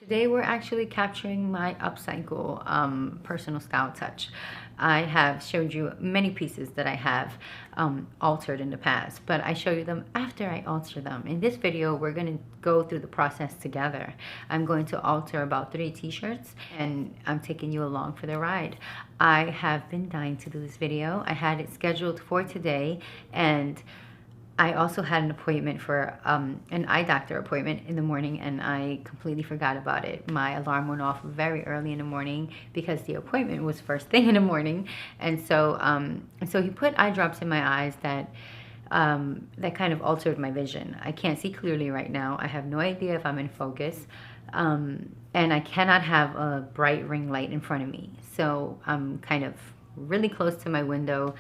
Today we're actually capturing my upcycle personal style touch. I have showed you many pieces that I have altered in the past, but I show you them after I alter them. In this video, we're going to go through the process together. I'm going to alter about 3 t-shirts and I'm taking you along for the ride. I have been dying to do this video. I had it scheduled for today, and I also had an appointment for an eye doctor appointment in the morning, and I completely forgot about it. My alarm went off very early in the morning because the appointment was first thing in the morning, and so he put eye drops in my eyes that kind of altered my vision. I can't see clearly right now. I have no idea if I'm in focus, and I cannot have a bright ring light in front of me. So I'm kind of really close to my window.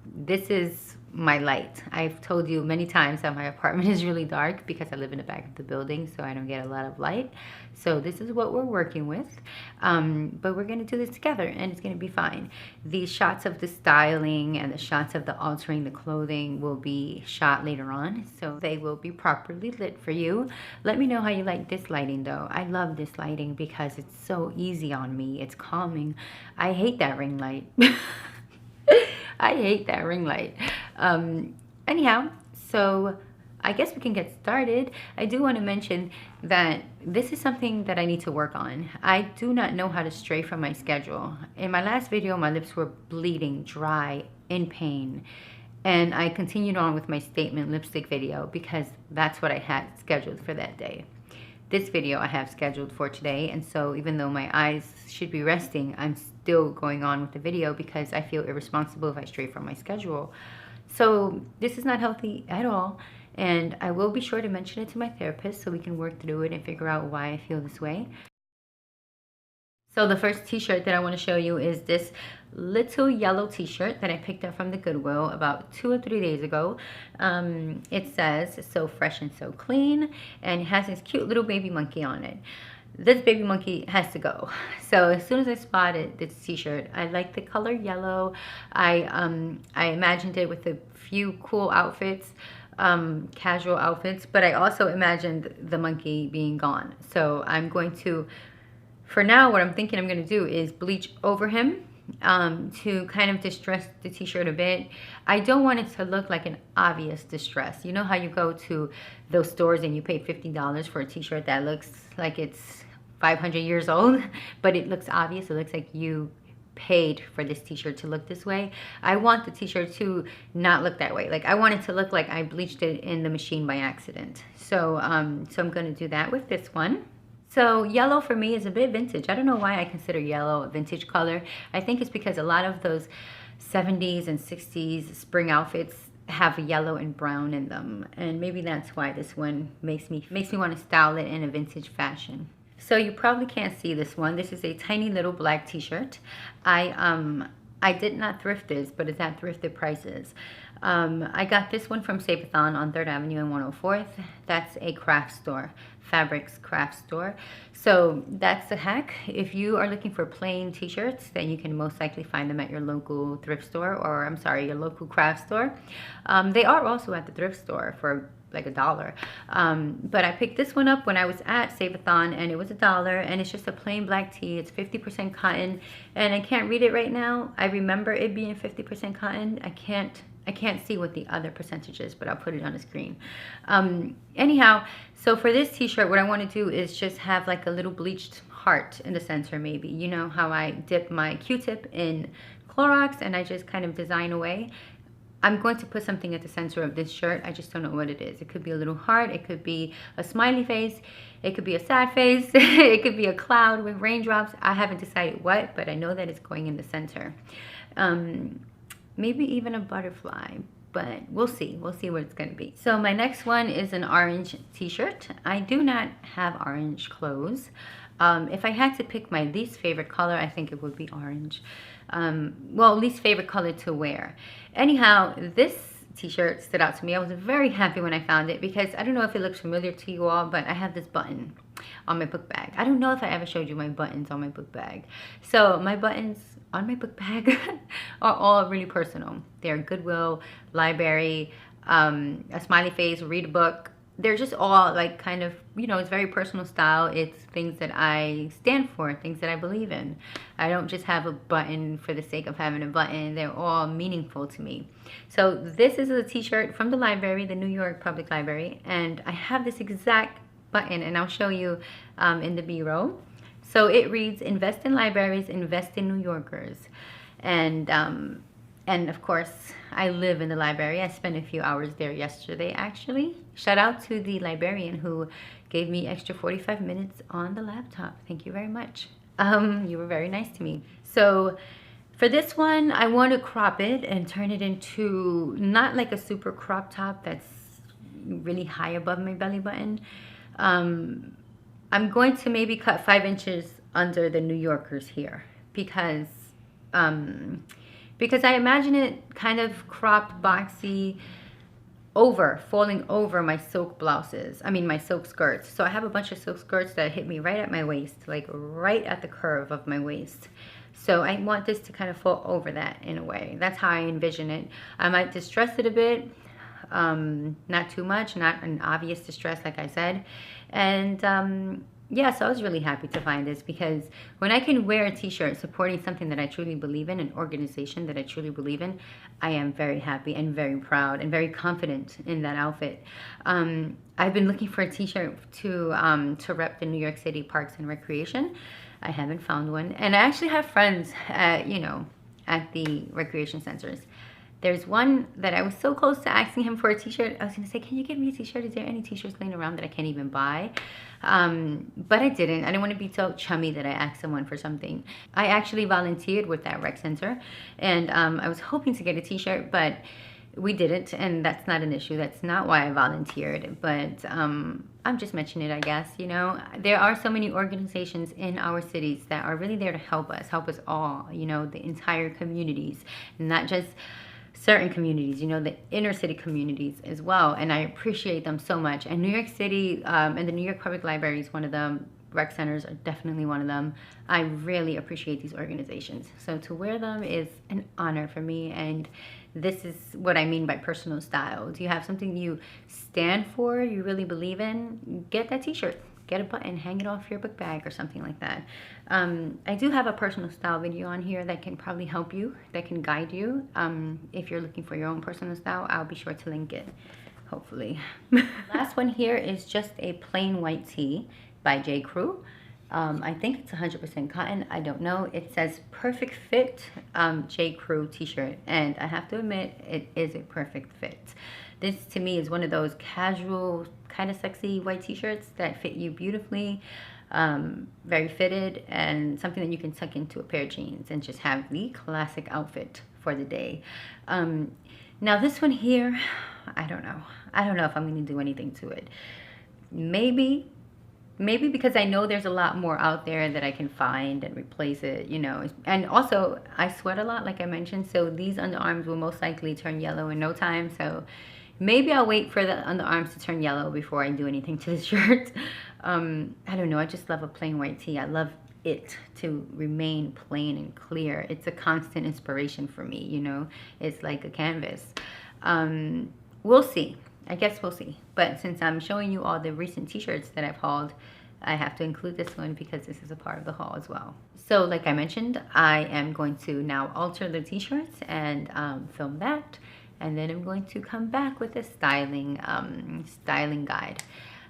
This is my light. I've told you many times that my apartment is really dark because I live in the back of the building, so I don't get a lot of light. So this is what we're working with, but we're going to do this together and it's going to be fine. The shots of the styling and the shots of the altering the clothing will be shot later on, so they will be properly lit for you. Let me know how you like this lighting though. I love this lighting because it's so easy on me. It's calming. I hate that ring light. I hate that ring light. Anyhow, so I guess we can get started. I do want to mention that this is something that I need to work on. I do not know how to stray from my schedule. In my last video, my lips were bleeding, dry, in pain. And I continued on with my statement lipstick video because that's what I had scheduled for that day. This video I have scheduled for today, and so even though my eyes should be resting, I'm still going on with the video because I feel irresponsible if I stray from my schedule. So this is not healthy at all, and I will be sure to mention it to my therapist so we can work through it and figure out why I feel this way. So the first t-shirt that I want to show you is this little yellow t-shirt that I picked up from the Goodwill about 2 or 3 days ago. It says, "So fresh and so clean," and it has this cute little baby monkey on it. This baby monkey has to go. So as soon as I spotted this t-shirt, I like the color yellow. I imagined it with a few cool outfits, casual outfits, but I also imagined the monkey being gone. So I'm going to, for now, what I'm thinking I'm going to do is bleach over him to kind of distress the t-shirt a bit. I don't want it to look like an obvious distress. You know how you go to those stores and you pay $50 for a t-shirt that looks like it's 500 years old, but it looks obvious. It looks like you paid for this t-shirt to look this way. I want the t-shirt to not look that way. Like, I want it to look like I bleached it in the machine by accident. So I'm going to do that with this one. So yellow for me is a bit vintage. I don't know why I consider yellow a vintage color. I think it's because a lot of those 70s and 60s spring outfits have yellow and brown in them, and maybe that's why this one makes me want to style it in a vintage fashion. So you probably can't see this one. This is a tiny little black t-shirt. I did not thrift this, but it's at thrifted prices. I got this one from Save-A-Thon on 3rd Avenue and 104th. That's a craft store, fabrics craft store. So that's the hack. If you are looking for plain t-shirts, then you can most likely find them at your local thrift store, or I'm sorry, your local craft store. They are also at the thrift store for like $1. But I picked this one up when I was at Save-A-Thon, and it was $1, and it's just a plain black tee. It's 50% cotton, and I can't read it right now. I remember it being 50% cotton. I can't see what the other percentage is, but I'll put it on the screen. Anyhow, so for this t-shirt, what I want to do is just have like a little bleached heart in the center, maybe. You know how I dip my Q-tip in Clorox and I just kind of design away? I'm going to put something at the center of this shirt. I just don't know what it is. It could be a little heart. It could be a smiley face. It could be a sad face. It could be a cloud with raindrops. I haven't decided what, but I know that it's going in the center. Maybe even a butterfly, but we'll see. We'll see what it's going to be. So my next one is an orange t-shirt. I do not have orange clothes. If I had to pick my least favorite color, I think it would be orange. Well, least favorite color to wear. Anyhow, this t-shirt stood out to me. I was very happy when I found it because I don't know if it looks familiar to you all, but I have this button on my book bag. I don't know if I ever showed you my buttons on my book bag. So my buttons on my book bag are all really personal. They're Goodwill, library, a smiley face, read a book, they're just all like kind of, you know, it's very personal style. It's things that I stand for, things that I believe in. I don't just have a button for the sake of having a button. They're all meaningful to me. So this is a t-shirt from the library, the New York Public Library, and I have this exact button, and I'll show you in the B-roll. So it reads, invest in libraries, invest in New Yorkers. And of course, I live in the library. I spent a few hours there yesterday, actually. Shout out to the librarian who gave me extra 45 minutes on the laptop. Thank you very much. You were very nice to me. So for this one, I want to crop it and turn it into not like a super crop top that's really high above my belly button. I'm going to maybe cut 5 inches under the New Yorkers here because I imagine it kind of cropped, boxy, falling over my silk blouses. I mean, my silk skirts. So I have a bunch of silk skirts that hit me right at my waist, like right at the curve of my waist. So I want this to kind of fall over that in a way. That's how I envision it. I might distress it a bit, not too much, not an obvious distress, like I said. And yeah, so I was really happy to find this because when I can wear a t-shirt supporting something that I truly believe in, an organization that I truly believe in, I am very happy and very proud and very confident in that outfit. I've been looking for a t-shirt to rep the New York City Parks and Recreation. I haven't found one. And I actually have friends at, you know, at the recreation centers. There's one that I was so close to asking him for a t-shirt. I was going to say, can you give me a t-shirt? Is there any t-shirts laying around that I can't even buy? But I didn't. I didn't want to be so chummy that I asked someone for something. I actually volunteered with that rec center. And I was hoping to get a t-shirt, but we didn't. And that's not an issue. That's not why I volunteered. But I'm just mentioning it, I guess. You know, there are so many organizations in our cities that are really there to help us all, you know, the entire communities, not just certain communities, you know, the inner city communities as well. And I appreciate them so much. And New York City and the New York Public Library is one of them. Rec centers are definitely one of them. I really appreciate these organizations. So to wear them is an honor for me. And this is what I mean by personal style. Do you have something you stand for, you really believe in? Get that t-shirt. Get a button, hang it off your book bag or something like that. I do have a personal style video on here that can probably help you, that can guide you. If you're looking for your own personal style, I'll be sure to link it, hopefully. Last one here is just a plain white tee by J. Crew. I think it's 100% cotton. I don't know. It says perfect fit J. Crew t-shirt. And I have to admit, it is a perfect fit. This to me is one of those casual, kind of sexy white t-shirts that fit you beautifully, very fitted, and something that you can tuck into a pair of jeans and just have the classic outfit for the day. Now this one here, I don't know. I don't know if I'm going to do anything to it. Maybe because I know there's a lot more out there that I can find and replace it, you know. And also, I sweat a lot, like I mentioned, so these underarms will most likely turn yellow in no time. So maybe I'll wait for the underarms to turn yellow before I do anything to the shirt. I don't know. I just love a plain white tee. I love it to remain plain and clear. It's a constant inspiration for me, you know. It's like a canvas. We'll see. I guess we'll see. But since I'm showing you all the recent t-shirts that I've hauled, I have to include this one because this is a part of the haul as well. So like I mentioned, I am going to now alter the t-shirts and film that. And then I'm going to come back with a styling guide.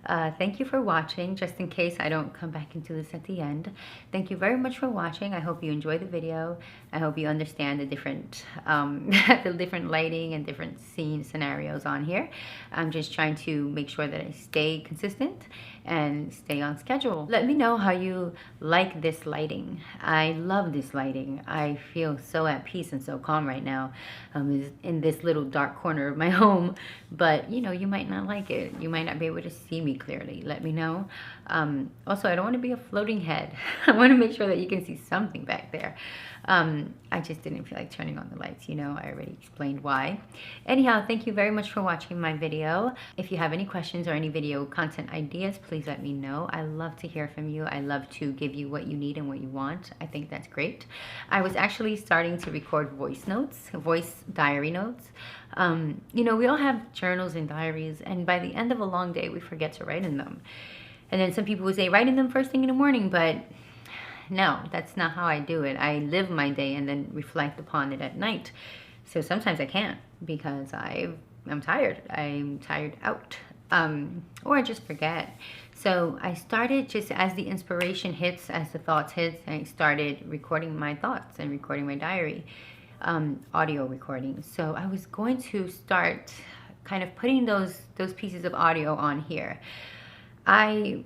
Thank you for watching. Just in case I don't come back into this at the end, thank you very much for watching. I hope you enjoyed the video. I hope you understand the different the different lighting and different scene scenarios on here. I'm just trying to make sure that I stay consistent and stay on schedule. Let me know how you like this lighting. I love this lighting. I feel so at peace and so calm right now in this little dark corner of my home. But you know, you might not like it. You might not be able to see me clearly. Let me know. Also, I don't want to be a floating head. I want to make sure that you can see something back there. I just didn't feel like turning on the lights, you know, I already explained why. Anyhow, thank you very much for watching my video. If you have any questions or any video content ideas, please let me know. I love to hear from you. I love to give you what you need and what you want. I think that's great. I was actually starting to record voice diary notes. You know, we all have journals and diaries, and by the end of a long day, we forget to write in them. And then some people would say, write in them first thing in the morning, but no, that's not how I do it. I live my day and then reflect upon it at night. So sometimes I can't because I'm tired. I'm tired out. Or I just forget. So I started just as the inspiration hits, as the thoughts hit, I started recording my thoughts and recording my diary, audio recording. So I was going to start kind of putting those pieces of audio on here. I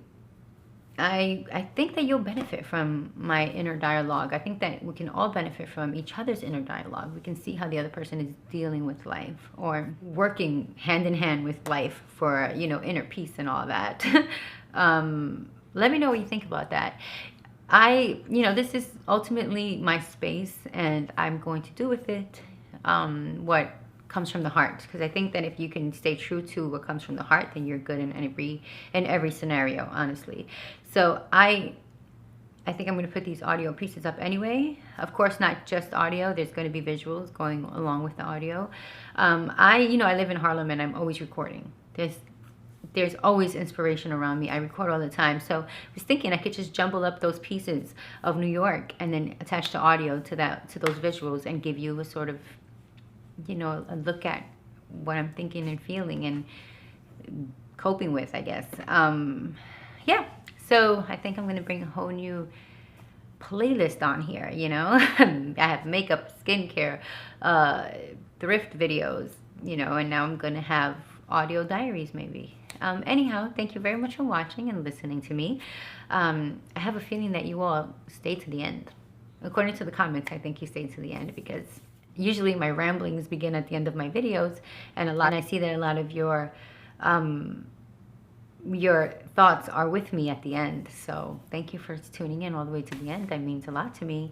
think that you'll benefit from my inner dialogue. I think that we can all benefit from each other's inner dialogue. We can see how the other person is dealing with life or working hand in hand with life for, you know, inner peace and all that. Let me know what you think about that. You know, this is ultimately my space, and I'm going to do with it what comes from the heart, because I think that if you can stay true to what comes from the heart, then you're good in every scenario, honestly. So I think I'm going to put these audio pieces up anyway. Of course, not just audio. There's going to be visuals going along with the audio. You know, I live in Harlem and I'm always recording. There's always inspiration around me. I record all the time. So I was thinking I could just jumble up those pieces of New York and then attach the audio to those visuals and give you a sort of, you know, a look at what I'm thinking and feeling and coping with, I guess. Yeah, so I think I'm going to bring a whole new playlist on here, you know. I have makeup, skincare, thrift videos, you know, and now I'm going to have audio diaries maybe. Anyhow, thank you very much for watching and listening to me. I have a feeling that you all stay to the end. According to the comments, I think you stay to the end because usually my ramblings begin at the end of my videos, and I see that a lot of your thoughts are with me at the end. So thank you for tuning in all the way to the end. That means a lot to me.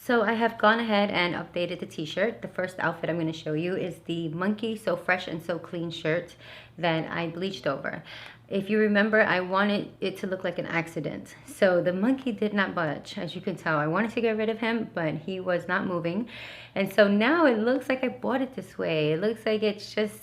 So I have gone ahead and updated the t-shirt. The first outfit I'm going to show you is the Monkey So Fresh and So Clean shirt that I bleached over. If you remember, I wanted it to look like an accident. So the monkey did not budge, as you can tell. I wanted to get rid of him, but he was not moving. And so now it looks like I bought it this way. It looks like it's just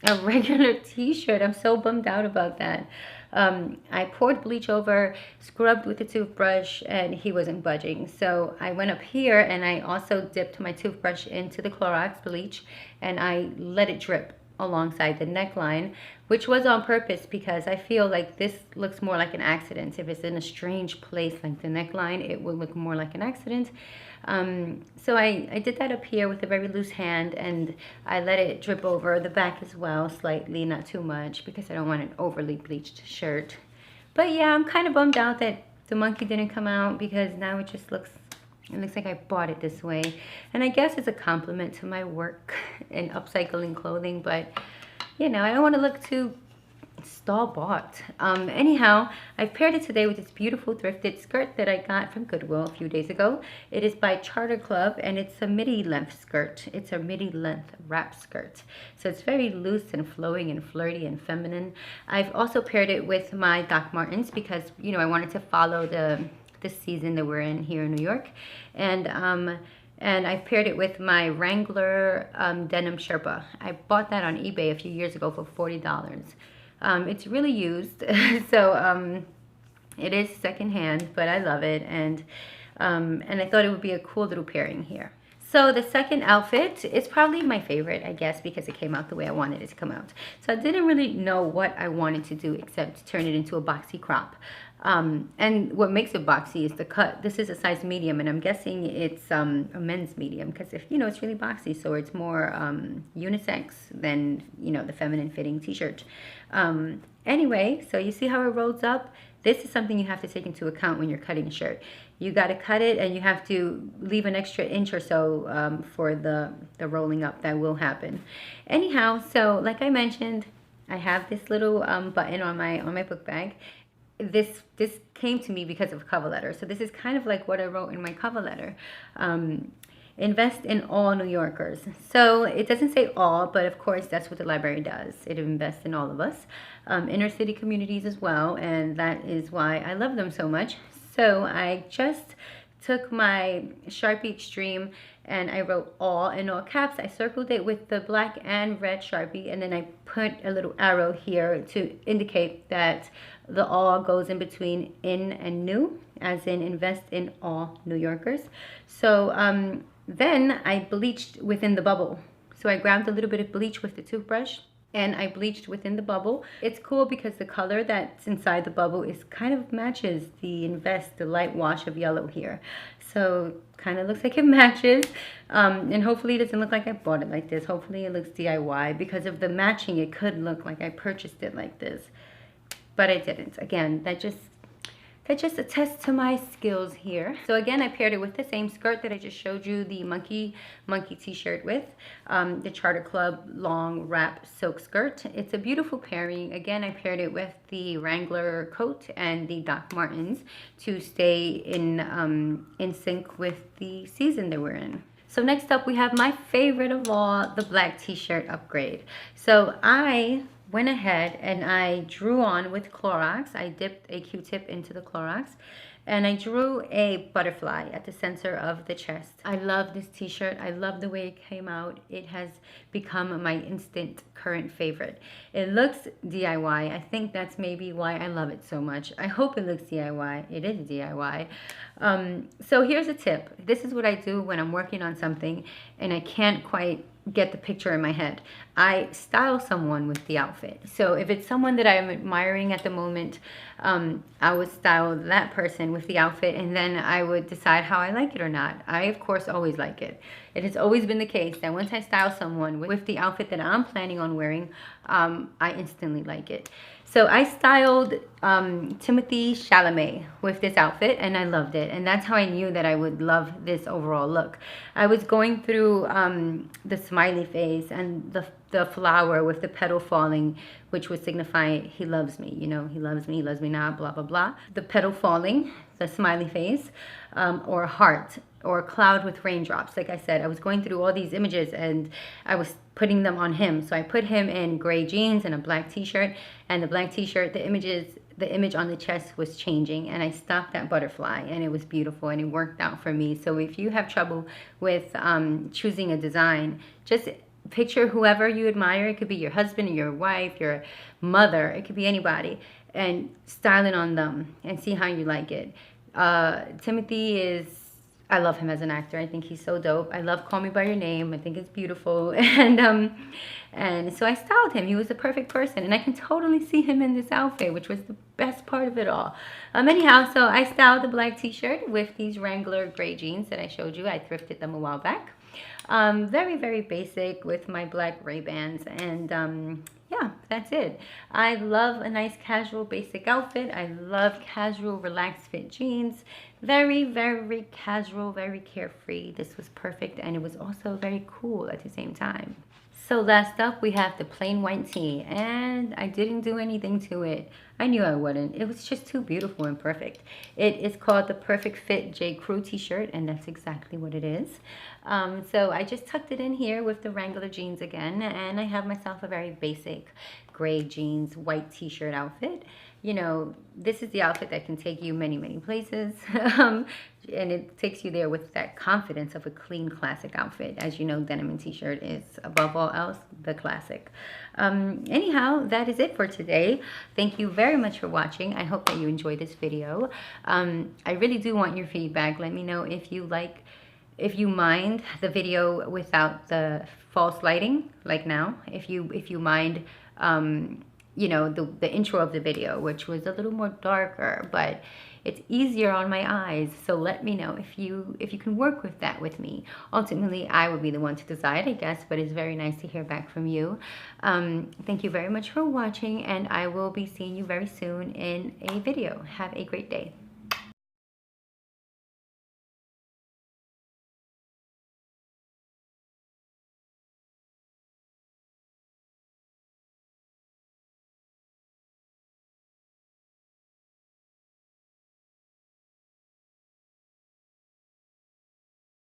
a regular t-shirt. I'm so bummed out about that. I poured bleach over, scrubbed with a toothbrush, and he wasn't budging. So I went up here and I also dipped my toothbrush into the Clorox bleach and I let it drip alongside the neckline, which was on purpose because I feel like this looks more like an accident. If it's in a strange place like the neckline, it will look more like an accident. So I did that up here with a very loose hand, and I let it drip over the back as well, slightly, not too much, because I don't want an overly bleached shirt. But yeah, I'm kind of bummed out that the monkey didn't come out, because now it just looks, it looks like I bought it this way. And I guess it's a compliment to my work in upcycling clothing, but you know, I don't want to look too store-bought. Anyhow, I've paired it today with this beautiful thrifted skirt that I got from Goodwill a few days ago. It is by Charter Club, and it's a midi length skirt. It's a midi length wrap skirt. So it's very loose and flowing and flirty and feminine. I've also paired it with my Doc Martens because, you know, I wanted to follow the season that we're in here in New York. And I've paired it with my Wrangler denim sherpa. I bought that on eBay a few years ago for $40. It's really used, so it is secondhand, but I love it, and I thought it would be a cool little pairing here. So the second outfit is probably my favorite, I guess, because it came out the way I wanted it to come out. So I didn't really know what I wanted to do except turn it into a boxy crop. And what makes it boxy is the cut. This is a size medium, and I'm guessing it's a men's medium because, if you know, it's really boxy, so it's more unisex than, you know, the feminine fitting t-shirt. Anyway, so you see how it rolls up? This is something you have to take into account when you're cutting a shirt. You got to cut it, and you have to leave an extra inch or so for the rolling up. That will happen. Anyhow, so like I mentioned, I have this little button on my book bag. this came to me because of a cover letter. So this is kind of like what I wrote in my cover letter. Invest in all New Yorkers. So it doesn't say all, but of course that's what the library does. It invests in all of us, inner city communities as well, and that is why I love them so much. So I just took my Sharpie Extreme and I wrote all in all caps. I circled it with the black and red Sharpie, and then I put a little arrow here to indicate that the all goes in between in and new, as in invest in all New Yorkers. So then I bleached within the bubble. So I grabbed a little bit of bleach with the toothbrush and I bleached within the bubble. It's cool because the color that's inside the bubble is kind of matches the light wash of yellow here. So kind of looks like it matches. And hopefully it doesn't look like I bought it like this. Hopefully it looks DIY. Because of the matching, it could look like I purchased it like this. But I didn't. Again, that just attests to my skills here. So again, I paired it with the same skirt that I just showed you the monkey t-shirt with, the Charter Club long wrap silk skirt. It's a beautiful pairing. Again, I paired it with the Wrangler coat and the Doc Martens to stay in sync with the season that we're in. So next up, we have my favorite of all, the black t-shirt upgrade. So I went ahead and I drew on with Clorox. I dipped a Q-tip into the Clorox and I drew a butterfly at the center of the chest. I love this t-shirt. I love the way it came out. It has become my instant current favorite. It looks DIY. I think that's maybe why I love it so much. I hope it looks DIY. It is DIY. So here's a tip. This is what I do when I'm working on something and I can't quite get the picture in my head. I style someone with the outfit. So if it's someone that I'm admiring at the moment, I would style that person with the outfit and then I would decide how I like it or not. I, of course, always like it. It has always been the case that once I style someone with the outfit that I'm planning on wearing, I instantly like it. So I styled Timothy Chalamet with this outfit and I loved it. And that's how I knew that I would love this overall look. I was going through the smiley face and the flower with the petal falling, which would signify he loves me. You know, he loves me not, blah, blah, blah. The petal falling, the smiley face, or a heart, or a cloud with raindrops. Like I said, I was going through all these images and I was putting them on him. So I put him in gray jeans and a black t-shirt, and the black t-shirt, the image on the chest was changing, and I stopped that butterfly and it was beautiful and it worked out for me. So if you have trouble with choosing a design, just picture whoever you admire. It could be your husband, your wife, your mother, it could be anybody, and style it on them and see how you like it. Timothy is, I love him as an actor. I think he's so dope. I love Call Me By Your Name. I think it's beautiful. And so I styled him. He was the perfect person. And I can totally see him in this outfit, which was the best part of it all. Anyhow, so I styled the black t-shirt with these Wrangler gray jeans that I showed you. I thrifted them a while back. Very, very basic with my black Ray-Bans. And yeah, that's it. I love a nice casual basic outfit. I love casual relaxed fit jeans. Very, very casual, very carefree. This was perfect, and it was also very cool at the same time. So last up, we have the plain white tee, and I didn't do anything to it. I knew I wouldn't. It was just too beautiful and perfect. It is called the Perfect Fit J. Crew t-shirt, and that's exactly what it is. So I just tucked it in here with the Wrangler jeans again, and I have myself a very basic gray jeans, white t-shirt outfit. You know, this is the outfit that can take you many, many places. And it takes you there with that confidence of a clean, classic outfit. As you know, denim and t-shirt is, above all else, the classic. Anyhow, that is it for today. Thank you very much for watching. I hope that you enjoyed this video. I really do want your feedback. Let me know if you mind the video without the false lighting, like now. If you mind, you know, the intro of the video, which was a little more darker, but it's easier on my eyes. So let me know if you can work with that with me. Ultimately, I would be the one to decide, I guess, but it's very nice to hear back from you. Thank you very much for watching, and I will be seeing you very soon in a video. Have a great day.